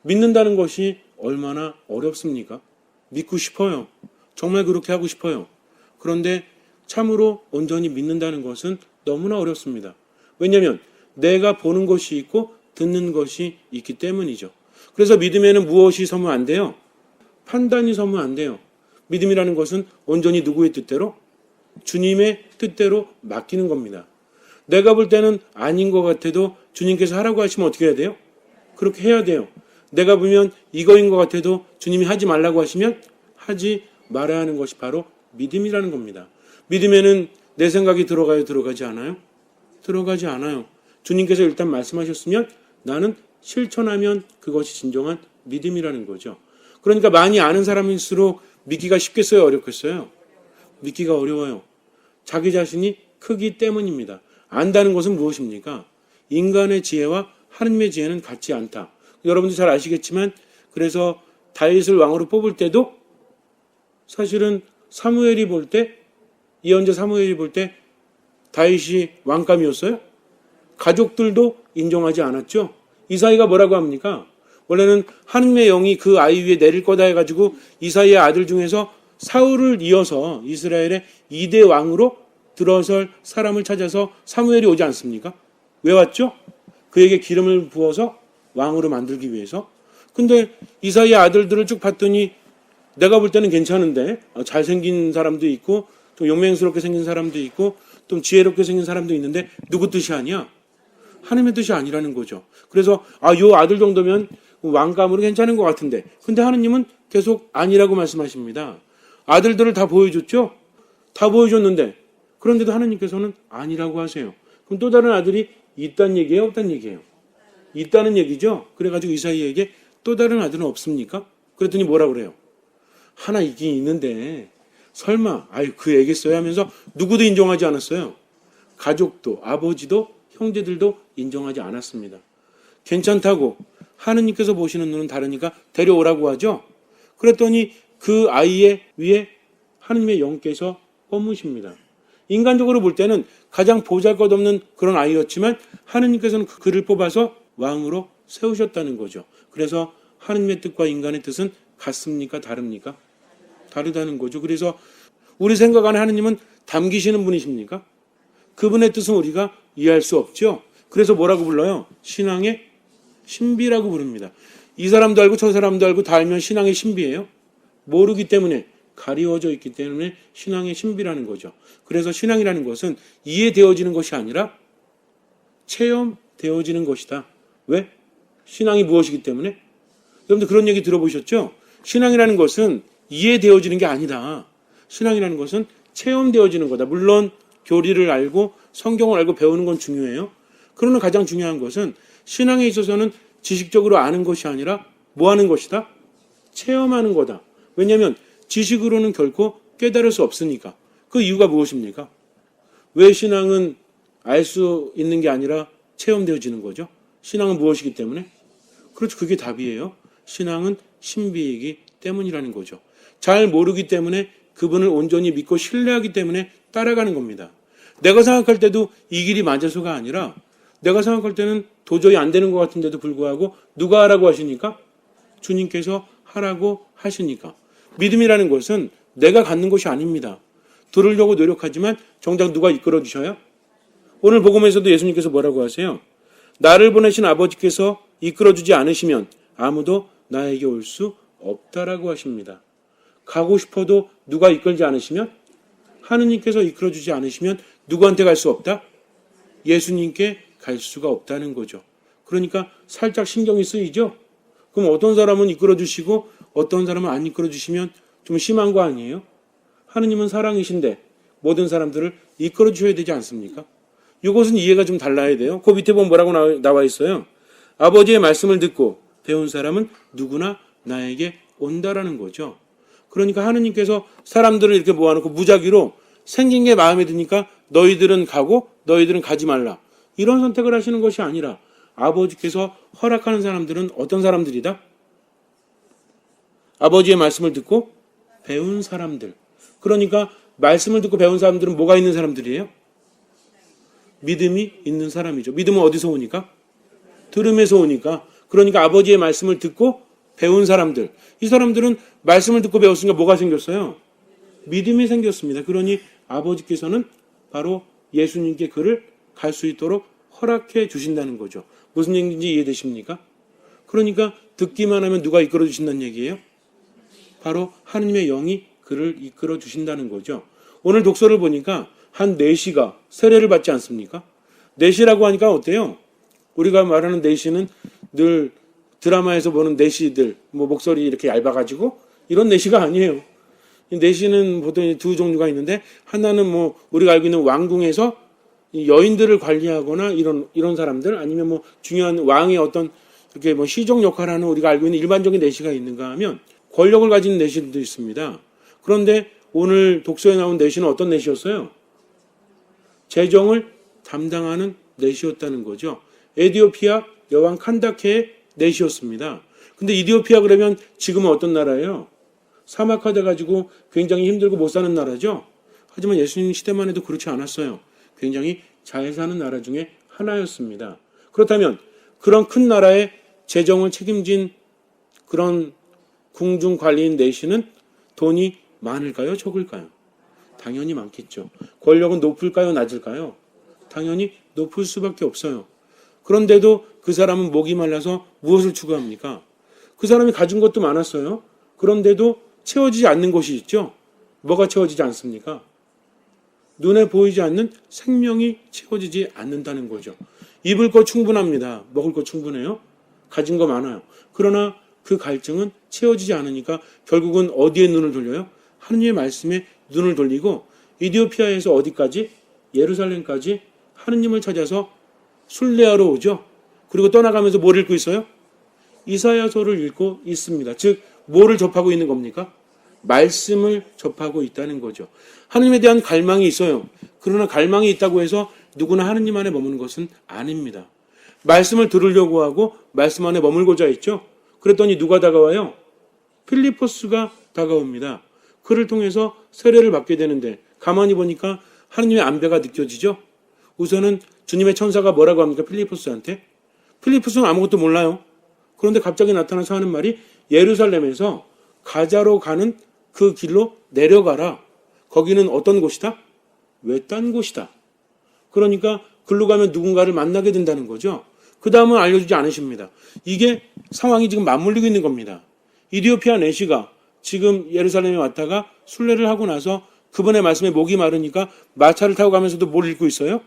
믿는다는 것이 얼마나 어렵습니까? 믿고 싶어요. 정말 그렇게 하고 싶어요. 그런데 참으로 온전히 믿는다는 것은 너무나 어렵습니다. 왜냐하면 내가 보는 것이 있고 듣는 것이 있기 때문이죠. 그래서 믿음에는 무엇이 서면 안 돼요? 판단이 서면 안 돼요. 믿음이라는 것은 온전히 누구의 뜻대로? 주님의 뜻대로 맡기는 겁니다. 내가 볼 때는 아닌 것 같아도 주님께서 하라고 하시면 어떻게 해야 돼요? 그렇게 해야 돼요. 내가 보면 이거인 것 같아도 주님이 하지 말라고 하시면 하지 말아야 하는 것이 바로 믿음이라는 겁니다. 믿음에는 내 생각이 들어가요? 들어가지 않아요? 들어가지 않아요. 주님께서 일단 말씀하셨으면 나는 실천하면 그것이 진정한 믿음이라는 거죠. 그러니까 많이 아는 사람일수록 믿기가 쉽겠어요? 어렵겠어요? 믿기가 어려워요. 자기 자신이 크기 때문입니다. 안다는 것은 무엇입니까? 인간의 지혜와 하느님의 지혜는 같지 않다. 여러분들 잘 아시겠지만 그래서 다윗을 왕으로 뽑을 때도 사실은 사무엘이 볼 때, 예언자 사무엘이 볼 때 다윗이 왕감이었어요? 가족들도 인정하지 않았죠? 이사이가 뭐라고 합니까? 원래는 하느님의 영이 그 아이 위에 내릴 거다 해가지고 이사이의 아들 중에서 사울을 이어서 이스라엘의 2대 왕으로 들어설 사람을 찾아서 사무엘이 오지 않습니까? 왜 왔죠? 그에게 기름을 부어서 왕으로 만들기 위해서. 근데 이사이의 아들들을 쭉 봤더니 내가 볼 때는 괜찮은데 잘생긴 사람도 있고 좀 용맹스럽게 생긴 사람도 있고 좀 지혜롭게 생긴 사람도 있는데 누구 뜻이 아니야? 하나님의 뜻이 아니라는 거죠. 그래서 요 아들 정도면 왕감으로 괜찮은 것 같은데 근데 하나님은 계속 아니라고 말씀하십니다. 아들들을 다 보여줬죠? 다 보여줬는데 그런데도 하나님께서는 아니라고 하세요. 그럼 또 다른 아들이 있다는 얘기예요? 없다는 얘기예요? 있다는 얘기죠? 그래가지고 이사이에게 또 다른 아들은 없습니까? 그랬더니 뭐라 그래요? 하나 있긴 있는데 설마 그 얘기했어요 하면서 누구도 인정하지 않았어요. 가족도 아버지도 형제들도 인정하지 않았습니다. 괜찮다고 하느님께서 보시는 눈은 다르니까 데려오라고 하죠. 그랬더니 그 아이의 위에 하느님의 영께서 뻗으십니다. 인간적으로 볼 때는 가장 보잘것없는 그런 아이였지만 하느님께서는 그를 뽑아서 왕으로 세우셨다는 거죠. 그래서 하느님의 뜻과 인간의 뜻은 같습니까? 다릅니까? 다르다는 거죠. 그래서 우리 생각 안에 하느님은 담기시는 분이십니까? 그분의 뜻은 우리가 이해할 수 없죠. 그래서 뭐라고 불러요? 신앙의 신비라고 부릅니다. 이 사람도 알고 저 사람도 알고 다 알면 신앙의 신비예요? 모르기 때문에 가리워져 있기 때문에 신앙의 신비라는 거죠. 그래서 신앙이라는 것은 이해되어지는 것이 아니라 체험되어지는 것이다. 왜? 신앙이 무엇이기 때문에? 여러분들 그런 얘기 들어보셨죠? 신앙이라는 것은 이해되어지는 게 아니다. 신앙이라는 것은 체험되어지는 거다. 물론 교리를 알고 성경을 알고 배우는 건 중요해요. 그러나 가장 중요한 것은 신앙에 있어서는 지식적으로 아는 것이 아니라 뭐 하는 것이다? 체험하는 거다. 왜냐하면 지식으로는 결코 깨달을 수 없으니까. 그 이유가 무엇입니까? 왜 신앙은 알 수 있는 게 아니라 체험되어지는 거죠? 신앙은 무엇이기 때문에? 그렇죠. 그게 답이에요. 신앙은 신비이기 때문이라는 거죠. 잘 모르기 때문에 그분을 온전히 믿고 신뢰하기 때문에 따라가는 겁니다. 내가 생각할 때도 이 길이 맞아서가 아니라 내가 생각할 때는 도저히 안 되는 것 같은데도 불구하고 누가 하라고 하시니까? 주님께서 하라고 하시니까. 믿음이라는 것은 내가 갖는 것이 아닙니다. 들으려고 노력하지만 정작 누가 이끌어 주셔요? 오늘 복음에서도 예수님께서 뭐라고 하세요? 나를 보내신 아버지께서 이끌어 주지 않으시면 아무도 나에게 올 수 없다라고 하십니다. 가고 싶어도 누가 이끌지 않으시면? 하느님께서 이끌어 주지 않으시면 누구한테 갈 수 없다? 예수님께 갈 수가 없다는 거죠. 그러니까 살짝 신경이 쓰이죠? 그럼 어떤 사람은 이끌어 주시고 어떤 사람은 안 이끌어 주시면 좀 심한 거 아니에요? 하느님은 사랑이신데 모든 사람들을 이끌어 주셔야 되지 않습니까? 이것은 이해가 좀 달라야 돼요. 그 밑에 보면 뭐라고 나와 있어요? 아버지의 말씀을 듣고 배운 사람은 누구나 나에게 온다라는 거죠. 그러니까 하느님께서 사람들을 이렇게 모아놓고 무작위로 생긴 게 마음에 드니까 너희들은 가고 너희들은 가지 말라. 이런 선택을 하시는 것이 아니라 아버지께서 허락하는 사람들은 어떤 사람들이다? 아버지의 말씀을 듣고 배운 사람들. 그러니까 말씀을 듣고 배운 사람들은 뭐가 있는 사람들이에요? 믿음이 있는 사람이죠. 믿음은 어디서 오니까? 들음에서 오니까. 그러니까 아버지의 말씀을 듣고 배운 사람들, 이 사람들은 말씀을 듣고 배웠으니까 뭐가 생겼어요? 믿음이 생겼습니다. 그러니 아버지께서는 바로 예수님께 그를 갈 수 있도록 허락해 주신다는 거죠. 무슨 얘기인지 이해되십니까? 그러니까 듣기만 하면 누가 이끌어 주신다는 얘기예요? 바로 하느님의 영이 그를 이끌어 주신다는 거죠. 오늘 독서를 보니까 한 내시가 세례를 받지 않습니까? 내시라고 하니까 어때요? 우리가 말하는 내시는 늘 드라마에서 보는 내시들, 뭐 목소리 이렇게 얇아가지고 이런 내시가 아니에요. 내시는 보통 두 종류가 있는데, 하나는 뭐 우리가 알고 있는 왕궁에서 여인들을 관리하거나 이런 사람들, 아니면 뭐 중요한 왕의 어떤 이렇게 뭐 시종 역할을 하는 우리가 알고 있는 일반적인 내시가 있는가 하면 권력을 가진 내시들도 있습니다. 그런데 오늘 독서에 나온 내시는 어떤 내시였어요? 재정을 담당하는 내시였다는 거죠. 에디오피아 여왕 칸다케의 내시였습니다. 근데 이디오피아 그러면 지금은 어떤 나라예요? 사막화돼 가지고 굉장히 힘들고 못 사는 나라죠. 하지만 예수님 시대만 해도 그렇지 않았어요. 굉장히 잘 사는 나라 중에 하나였습니다. 그렇다면 그런 큰 나라의 재정을 책임진 그런 궁중 관리인 내시는 돈이 많을까요? 적을까요? 당연히 많겠죠. 권력은 높을까요? 낮을까요? 당연히 높을 수밖에 없어요. 그런데도 그 사람은 목이 말라서 무엇을 추구합니까? 그 사람이 가진 것도 많았어요. 그런데도 채워지지 않는 것이 있죠. 뭐가 채워지지 않습니까? 눈에 보이지 않는 생명이 채워지지 않는다는 거죠. 입을 거 충분합니다. 먹을 거 충분해요. 가진 거 많아요. 그러나 그 갈증은 채워지지 않으니까 결국은 어디에 눈을 돌려요? 하느님의 말씀에 눈을 돌리고 이디오피아에서 어디까지? 예루살렘까지 하느님을 찾아서 순례하러 오죠. 그리고 떠나가면서 뭘 읽고 있어요? 이사야서를 읽고 있습니다. 즉 뭐를 접하고 있는 겁니까? 말씀을 접하고 있다는 거죠. 하느님에 대한 갈망이 있어요. 그러나 갈망이 있다고 해서 누구나 하느님 안에 머무는 것은 아닙니다. 말씀을 들으려고 하고 말씀 안에 머물고자 했죠. 그랬더니 누가 다가와요? 필리포스가 다가옵니다. 그를 통해서 세례를 받게 되는데 가만히 보니까 하느님의 안배가 느껴지죠. 우선은 주님의 천사가 뭐라고 합니까? 필리포스한테. 필리포스는 아무것도 몰라요. 그런데 갑자기 나타나서 하는 말이 예루살렘에서 가자로 가는 그 길로 내려가라. 거기는 어떤 곳이다? 외딴 곳이다. 그러니까 글로 가면 누군가를 만나게 된다는 거죠. 그 다음은 알려주지 않으십니다. 이게 상황이 지금 맞물리고 있는 겁니다. 이디오피아 내시가 지금 예루살렘에 왔다가 순례를 하고 나서 그분의 말씀에 목이 마르니까 마차를 타고 가면서도 뭘 읽고 있어요?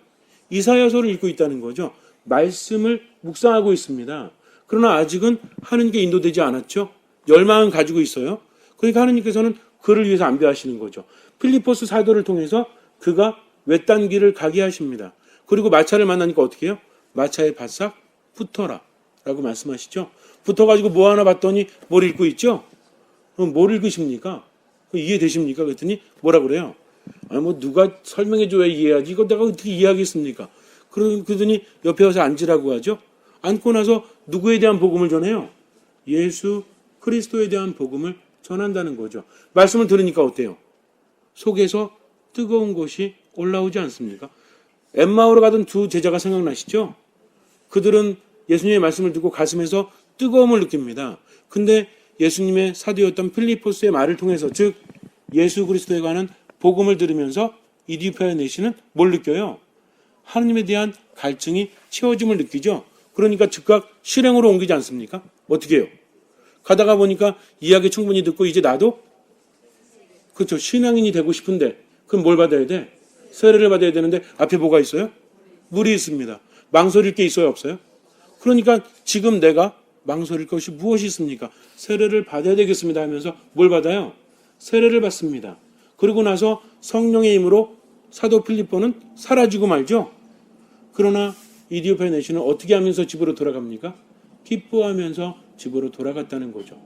이사야서를 읽고 있다는 거죠. 말씀을 묵상하고 있습니다. 그러나 아직은 하느님께 인도되지 않았죠. 열망은 가지고 있어요. 그러니까 하느님께서는 그를 위해서 안배하시는 거죠. 필리포스 사도를 통해서 그가 외딴 길을 가게 하십니다. 그리고 마차를 만나니까 어떻게 해요? 마차에 바싹 붙어라 라고 말씀하시죠. 붙어가지고 뭐 하나 봤더니 뭘 읽고 있죠? 그럼 뭘 읽으십니까? 이해되십니까? 그랬더니 뭐라 그래요? 아니 뭐 누가 설명해줘야 이해하지. 이거 내가 어떻게 이해하겠습니까? 그러더니 옆에 와서 앉으라고 하죠. 앉고 나서 누구에 대한 복음을 전해요? 예수 그리스도에 대한 복음을 전한다는 거죠. 말씀을 들으니까 어때요? 속에서 뜨거운 것이 올라오지 않습니까? 엠마오로 가던 두 제자가 생각나시죠? 그들은 예수님의 말씀을 듣고 가슴에서 뜨거움을 느낍니다. 근데 예수님의 사도였던 필리포스의 말을 통해서, 즉 예수 그리스도에 관한 복음을 들으면서 이디오피아의 내시는 뭘 느껴요? 하느님에 대한 갈증이 채워짐을 느끼죠. 그러니까 즉각 실행으로 옮기지 않습니까? 어떻게 해요? 가다가 보니까 이야기 충분히 듣고 이제 나도 그렇죠. 신앙인이 되고 싶은데 그럼 뭘 받아야 돼? 세례를 받아야 되는데 앞에 뭐가 있어요? 물이 있습니다. 망설일 게 있어요? 없어요? 그러니까 지금 내가 망설일 것이 무엇이 있습니까? 세례를 받아야 되겠습니다 하면서 뭘 받아요? 세례를 받습니다. 그리고 나서 성령의 힘으로 사도 필리포는 사라지고 말죠. 그러나 이디오피아 내시는 어떻게 하면서 집으로 돌아갑니까? 기뻐하면서 집으로 돌아갔다는 거죠.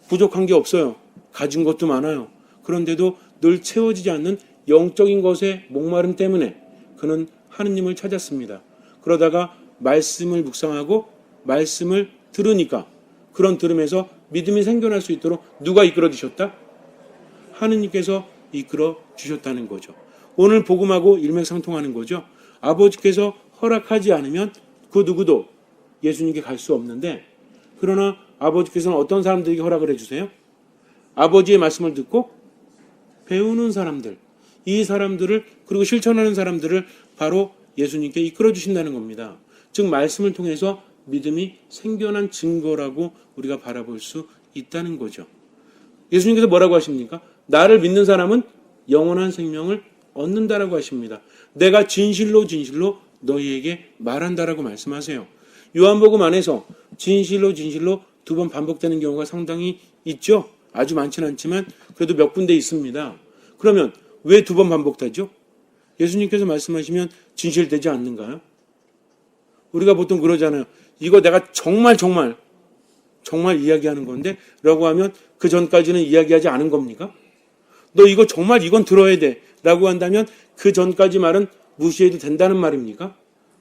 부족한 게 없어요. 가진 것도 많아요. 그런데도 늘 채워지지 않는 영적인 것의 목마름 때문에 그는 하느님을 찾았습니다. 그러다가 말씀을 묵상하고 말씀을 들으니까 그런 들음에서 믿음이 생겨날 수 있도록 누가 이끌어 주셨다? 하느님께서 이끌어 주셨다는 거죠. 오늘 복음하고 일맥상통하는 거죠. 아버지께서 허락하지 않으면 그 누구도 예수님께 갈 수 없는데 그러나 아버지께서는 어떤 사람들에게 허락을 해주세요? 아버지의 말씀을 듣고 배우는 사람들, 이 사람들을 그리고 실천하는 사람들을 바로 예수님께 이끌어 주신다는 겁니다. 즉 말씀을 통해서 믿음이 생겨난 증거라고 우리가 바라볼 수 있다는 거죠. 예수님께서 뭐라고 하십니까? 나를 믿는 사람은 영원한 생명을 얻는다라고 하십니다. 내가 진실로 진실로 너희에게 말한다라고 말씀하세요. 요한복음 안에서 진실로 진실로 2번 반복되는 경우가 상당히 있죠. 아주 많지는 않지만 그래도 몇 군데 있습니다. 그러면 왜 2번 반복되죠? 예수님께서 말씀하시면 진실되지 않는가요? 우리가 보통 그러잖아요. 이거 내가 정말 이야기하는 건데 라고 하면 그 전까지는 이야기하지 않은 겁니까? 너 이거 정말 이건 들어야 돼 라고 한다면 그 전까지 말은 무시해도 된다는 말입니까?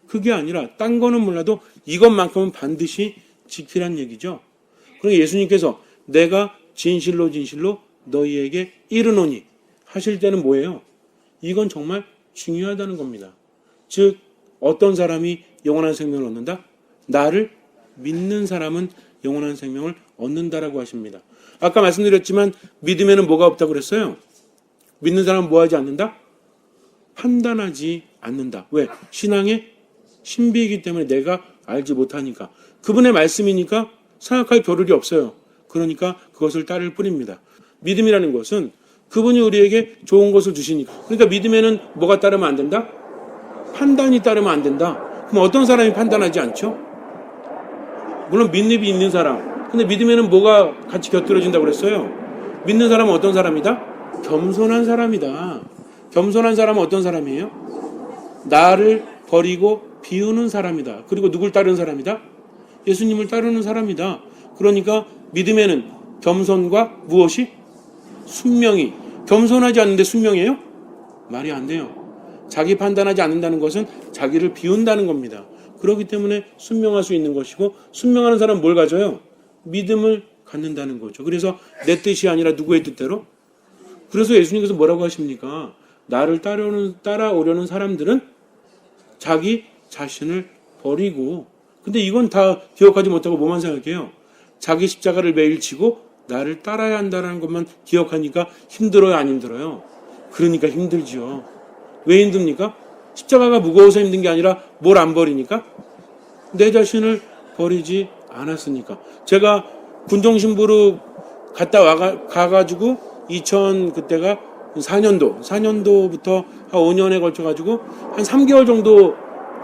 그게 아니라 딴 거는 몰라도 이것만큼은 반드시 지키란 얘기죠. 그러니까 예수님께서 내가 진실로 진실로 너희에게 이르노니 하실 때는 뭐예요? 이건 정말 중요하다는 겁니다. 즉 어떤 사람이 영원한 생명을 얻는다? 나를 믿는 사람은 영원한 생명을 얻는다라고 하십니다. 아까 말씀드렸지만 믿음에는 뭐가 없다고 그랬어요? 믿는 사람은 뭐 하지 않는다? 판단하지 않는다. 왜? 신앙의 신비이기 때문에 내가 알지 못하니까. 그분의 말씀이니까 생각할 겨를이 없어요. 그러니까 그것을 따를 뿐입니다. 믿음이라는 것은 그분이 우리에게 좋은 것을 주시니까. 그러니까 믿음에는 뭐가 따르면 안 된다? 판단이 따르면 안 된다. 그럼 어떤 사람이 판단하지 않죠? 물론 믿음이 있는 사람. 근데 믿음에는 뭐가 같이 곁들여진다고 그랬어요? 믿는 사람은 어떤 사람이다? 겸손한 사람이다. 겸손한 사람은 어떤 사람이에요? 나를 버리고 비우는 사람이다. 그리고 누굴 따르는 사람이다? 예수님을 따르는 사람이다. 그러니까 믿음에는 겸손과 무엇이? 순명이. 겸손하지 않는데 순명이에요? 말이 안 돼요. 자기 판단하지 않는다는 것은 자기를 비운다는 겁니다. 그렇기 때문에 순명할 수 있는 것이고 순명하는 사람은 뭘 가져요? 믿음을 갖는다는 거죠. 그래서 내 뜻이 아니라 누구의 뜻대로? 그래서 예수님께서 뭐라고 하십니까? 나를 따라오려는 사람들은 자기 자신을 버리고, 근데 이건 다 기억하지 못하고 뭐만 생각해요? 자기 십자가를 매일 지고 나를 따라야 한다는 것만 기억하니까 힘들어요, 안 힘들어요? 그러니까 힘들죠. 왜 힘듭니까? 십자가가 무거워서 힘든 게 아니라 뭘 안 버리니까? 내 자신을 버리지 않았으니까. 제가 군종신부로 가가지고 2000 그때가 4년도부터 한 5년에 걸쳐가지고 한 3개월 정도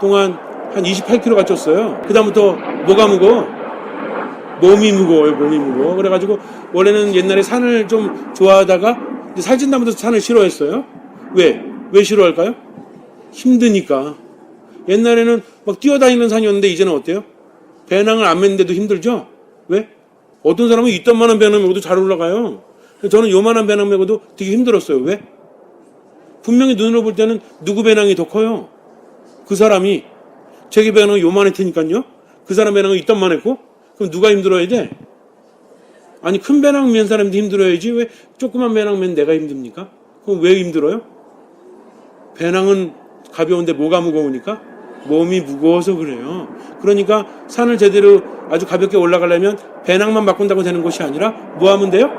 동안 한 28kg가 쪘어요. 그다음부터 뭐가 무거워? 몸이 무거워. 그래가지고 원래는 옛날에 산을 좀 좋아하다가 살찐 다음부터 산을 싫어했어요. 왜 싫어할까요? 힘드니까. 옛날에는 막 뛰어다니는 산이었는데 이제는 어때요? 배낭을 안 맸는데도 힘들죠? 왜? 어떤 사람은 이딴만한 배낭 메고도 잘 올라가요. 저는 요만한 배낭 메고도 되게 힘들었어요. 왜? 분명히 눈으로 볼 때는 누구 배낭이 더 커요? 그 사람이. 제 배낭은 요만할 테니까요. 그 사람 배낭은 이딴만 했고, 그럼 누가 힘들어야 돼? 아니 큰 배낭 맨 사람도 힘들어야지 왜 조그만 배낭 맨 내가 힘듭니까? 그럼 왜 힘들어요? 배낭은 가벼운데 뭐가 무거우니까? 몸이 무거워서 그래요. 그러니까 산을 제대로 아주 가볍게 올라가려면 배낭만 바꾼다고 되는 것이 아니라 뭐 하면 돼요?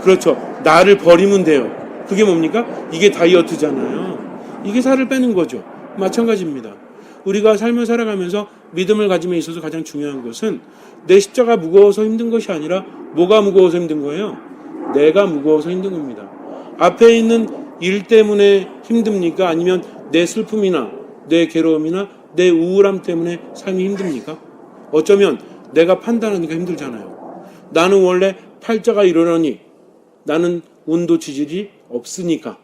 그렇죠. 나를 버리면 돼요. 그게 뭡니까? 이게 다이어트잖아요. 이게 살을 빼는 거죠. 마찬가지입니다. 우리가 삶을 살아가면서 믿음을 가짐에 있어서 가장 중요한 것은 내 십자가 무거워서 힘든 것이 아니라 뭐가 무거워서 힘든 거예요? 내가 무거워서 힘든 겁니다. 앞에 있는 일 때문에 힘듭니까? 아니면 내 슬픔이나 내 괴로움이나 내 우울함 때문에 삶이 힘듭니까? 어쩌면 내가 판단하니까 힘들잖아요. 나는 원래 팔자가 이러려니 나는 운도 지질이 없으니까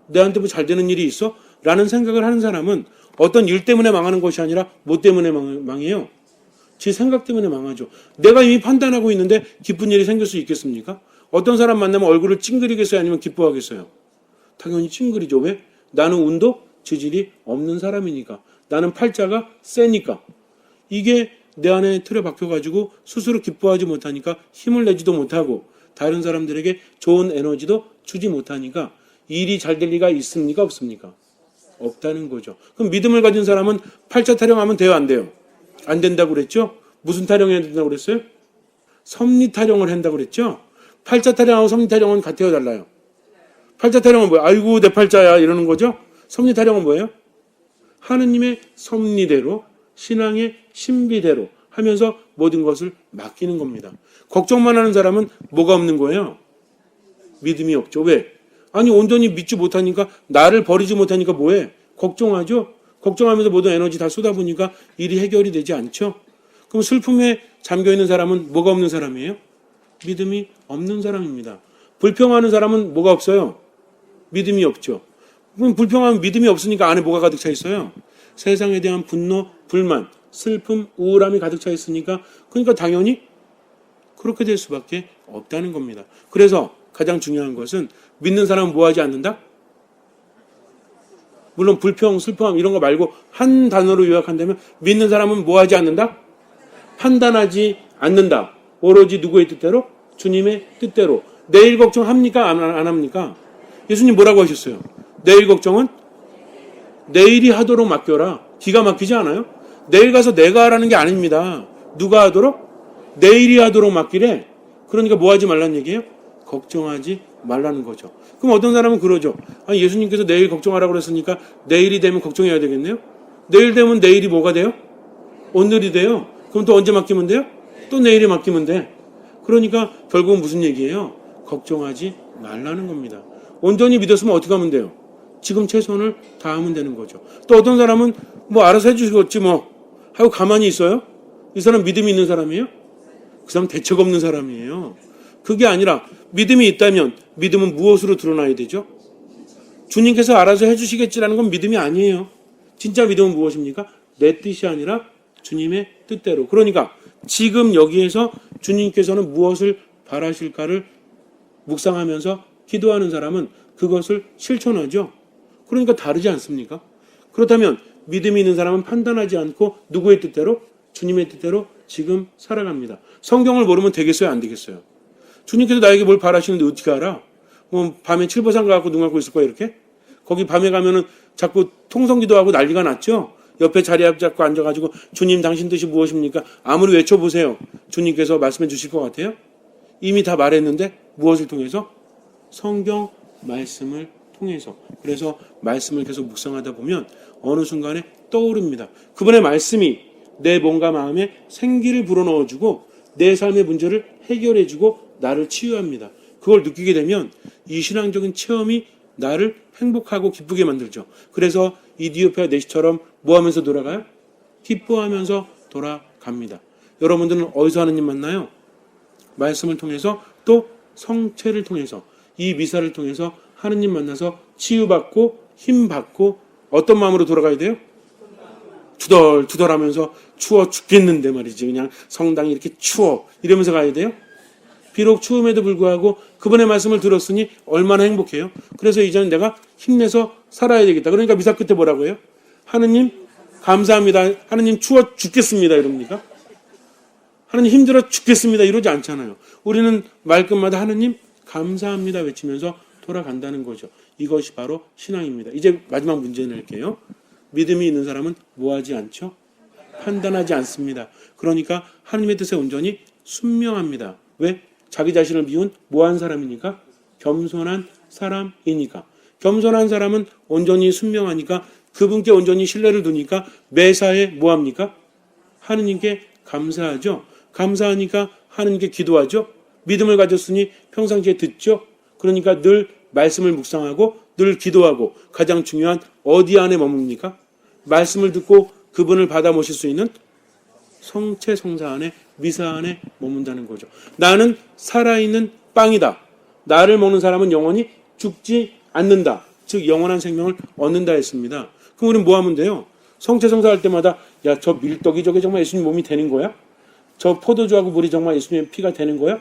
내한테 뭐 잘 되는 일이 있어? 라는 생각을 하는 사람은 어떤 일 때문에 망하는 것이 아니라 뭐 때문에 망해요? 제 생각 때문에 망하죠. 내가 이미 판단하고 있는데 기쁜 일이 생길 수 있겠습니까? 어떤 사람 만나면 얼굴을 찡그리겠어요? 아니면 기뻐하겠어요? 당연히 찡그리죠. 왜? 나는 운도 지질이 없는 사람이니까. 나는 팔자가 세니까. 이게 내 안에 틀에 박혀가지고 스스로 기뻐하지 못하니까 힘을 내지도 못하고 다른 사람들에게 좋은 에너지도 주지 못하니까 일이 잘 될 리가 있습니까? 없습니까? 없다는 거죠. 그럼 믿음을 가진 사람은 팔자 타령하면 돼요? 안 돼요? 안 된다고 그랬죠? 무슨 타령해야 된다고 그랬어요? 섭리 타령을 한다고 그랬죠? 팔자 타령하고 섭리 타령은 같아요, 달라요? 팔자 타령은 뭐예요? 아이고 내 팔자야 이러는 거죠? 섭리 타령은 뭐예요? 하느님의 섭리대로 신앙의 신비대로 하면서 모든 것을 맡기는 겁니다. 걱정만 하는 사람은 뭐가 없는 거예요? 믿음이 없죠. 왜? 아니 온전히 믿지 못하니까 나를 버리지 못하니까 뭐해? 걱정하죠. 걱정하면서 모든 에너지 다 쏟아부니까 일이 해결이 되지 않죠. 그럼 슬픔에 잠겨있는 사람은 뭐가 없는 사람이에요? 믿음이 없는 사람입니다. 불평하는 사람은 뭐가 없어요? 믿음이 없죠. 그럼 불평하면 믿음이 없으니까 안에 뭐가 가득 차 있어요? 세상에 대한 분노, 불만, 슬픔, 우울함이 가득 차 있으니까 그러니까 당연히 그렇게 될 수밖에 없다는 겁니다. 그래서 가장 중요한 것은 믿는 사람은 뭐 하지 않는다? 물론 불평, 슬픔 이런 거 말고 한 단어로 요약한다면 믿는 사람은 뭐 하지 않는다? 판단하지 않는다. 오로지 누구의 뜻대로? 주님의 뜻대로. 내일 걱정합니까? 안 합니까? 예수님 뭐라고 하셨어요? 내일 걱정은 내일이 하도록 맡겨라. 기가 막히지 않아요? 내일 가서 내가 하라는 게 아닙니다. 누가 하도록? 내일이 하도록 맡기래. 그러니까 뭐 하지 말라는 얘기예요? 걱정하지 말라는 거죠. 그럼 어떤 사람은 그러죠. 아니 예수님께서 내일 걱정하라고 그랬으니까 내일이 되면 걱정해야 되겠네요? 내일 되면 내일이 뭐가 돼요? 오늘이 돼요. 그럼 또 언제 맡기면 돼요? 또 내일에 맡기면 돼. 그러니까 결국은 무슨 얘기예요? 걱정하지 말라는 겁니다. 온전히 믿었으면 어떻게 하면 돼요? 지금 최선을 다하면 되는 거죠. 또 어떤 사람은 뭐 알아서 해주시겠지 뭐 하고 가만히 있어요? 이 사람 믿음이 있는 사람이에요? 그 사람 대책 없는 사람이에요. 그게 아니라 믿음이 있다면 믿음은 무엇으로 드러나야 되죠? 주님께서 알아서 해주시겠지라는 건 믿음이 아니에요. 진짜 믿음은 무엇입니까? 내 뜻이 아니라 주님의 뜻대로. 그러니까 지금 여기에서 주님께서는 무엇을 바라실까를 묵상하면서 기도하는 사람은 그것을 실천하죠. 그러니까 다르지 않습니까? 그렇다면 믿음이 있는 사람은 판단하지 않고 누구의 뜻대로? 주님의 뜻대로 지금 살아갑니다. 성경을 모르면 되겠어요? 안 되겠어요? 주님께서 나에게 뭘 바라시는데 어떻게 알아? 뭐 밤에 칠보상 가갖고 눈 감고 있을 거야 이렇게? 거기 밤에 가면은 자꾸 통성기도하고 난리가 났죠? 옆에 자리 잡고 앉아가지고 주님 당신 뜻이 무엇입니까? 아무리 외쳐보세요. 주님께서 말씀해 주실 것 같아요? 이미 다 말했는데 무엇을 통해서? 성경 말씀을 통해서. 그래서 말씀을 계속 묵상하다 보면 어느 순간에 떠오릅니다. 그분의 말씀이 내 몸과 마음에 생기를 불어넣어주고 내 삶의 문제를 해결해주고 나를 치유합니다. 그걸 느끼게 되면 이 신앙적인 체험이 나를 행복하고 기쁘게 만들죠. 그래서 이디오피아 내시처럼 뭐 하면서 돌아가요? 기뻐하면서 돌아갑니다. 여러분들은 어디서 하느님 만나요? 말씀을 통해서 또 성체를 통해서 이 미사를 통해서 하느님 만나서 치유받고 힘받고 어떤 마음으로 돌아가야 돼요? 투덜투덜하면서 추워 죽겠는데 말이지. 그냥 성당이 이렇게 추워 이러면서 가야 돼요? 비록 추움에도 불구하고 그분의 말씀을 들었으니 얼마나 행복해요. 그래서 이제는 내가 힘내서 살아야 되겠다. 그러니까 미사 끝에 뭐라고 해요? 하느님 감사합니다. 하느님 추워 죽겠습니다. 이럽니까? 하느님 힘들어 죽겠습니다. 이러지 않잖아요. 우리는 말끝마다 하느님 감사합니다 외치면서 돌아간다는 거죠. 이것이 바로 신앙입니다. 이제 마지막 문제 낼게요. 믿음이 있는 사람은 뭐하지 않죠? 판단하지 않습니다. 그러니까 하느님의 뜻에 온전히 순명합니다. 왜? 자기 자신을 비운 뭐한 사람이니까? 겸손한 사람이니까. 겸손한 사람은 온전히 순명하니까 그분께 온전히 신뢰를 두니까 매사에 뭐합니까? 하느님께 감사하죠. 감사하니까 하느님께 기도하죠. 믿음을 가졌으니 평상시에 듣죠. 그러니까 늘 말씀을 묵상하고 늘 기도하고 가장 중요한 어디 안에 머뭅니까? 말씀을 듣고 그분을 받아 모실 수 있는 성체 성사 안에 미사 안에 머문다는 거죠. 나는 살아있는 빵이다. 나를 먹는 사람은 영원히 죽지 않는다. 즉 영원한 생명을 얻는다 했습니다. 그럼 우리는 뭐 하면 돼요? 성체 성사 할 때마다 야, 저 밀떡이 저게 정말 예수님 몸이 되는 거야? 저 포도주하고 물이 정말 예수님의 피가 되는 거야?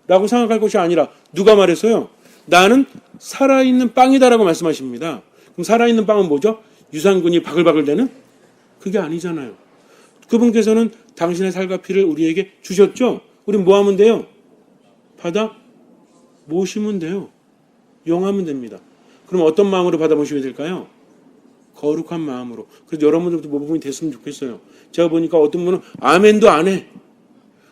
라고 생각할 것이 아니라 누가 말했어요? 나는 살아있는 빵이다라고 말씀하십니다. 그럼 살아있는 빵은 뭐죠? 유산균이 바글바글 되는? 그게 아니잖아요. 그분께서는 당신의 살과 피를 우리에게 주셨죠? 우린 뭐 하면 돼요? 받아 모시면 돼요. 용하면 됩니다. 그럼 어떤 마음으로 받아 모시면 될까요? 거룩한 마음으로. 그래서 여러분들도 뭐 부분이 됐으면 좋겠어요. 제가 보니까 어떤 분은 아멘도 안 해.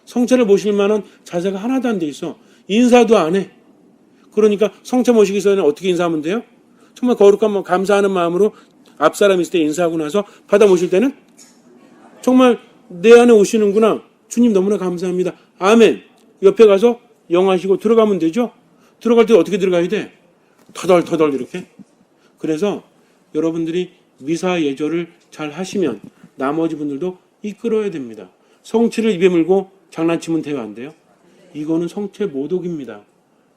성체를 모실 만한 자세가 하나도 안 돼 있어. 인사도 안 해. 그러니까 성체 모시기 전에 어떻게 인사하면 돼요? 정말 거룩한 감사하는 마음으로 앞사람 있을 때 인사하고 나서 받아 모실 때는 정말 내 안에 오시는구나. 주님 너무나 감사합니다. 아멘. 옆에 가서 영하시고 들어가면 되죠. 들어갈 때 어떻게 들어가야 돼? 터덜터덜 이렇게. 그래서 여러분들이 미사 예절을 잘 하시면 나머지 분들도 이끌어야 됩니다. 성취를 입에 물고 장난치면 돼요, 안 돼요? 이거는 성체 모독입니다.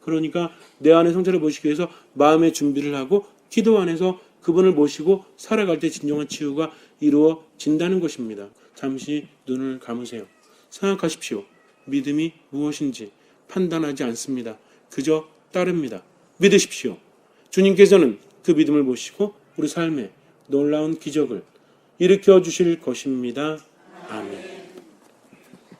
그러니까 내 안에 성체를 모시기 위해서 마음의 준비를 하고 기도 안에서 그분을 모시고 살아갈 때 진정한 치유가 이루어진다는 것입니다. 잠시 눈을 감으세요. 생각하십시오. 믿음이 무엇인지 판단하지 않습니다. 그저 따릅니다. 믿으십시오. 주님께서는 그 믿음을 모시고 우리 삶에 놀라운 기적을 일으켜 주실 것입니다. 아멘.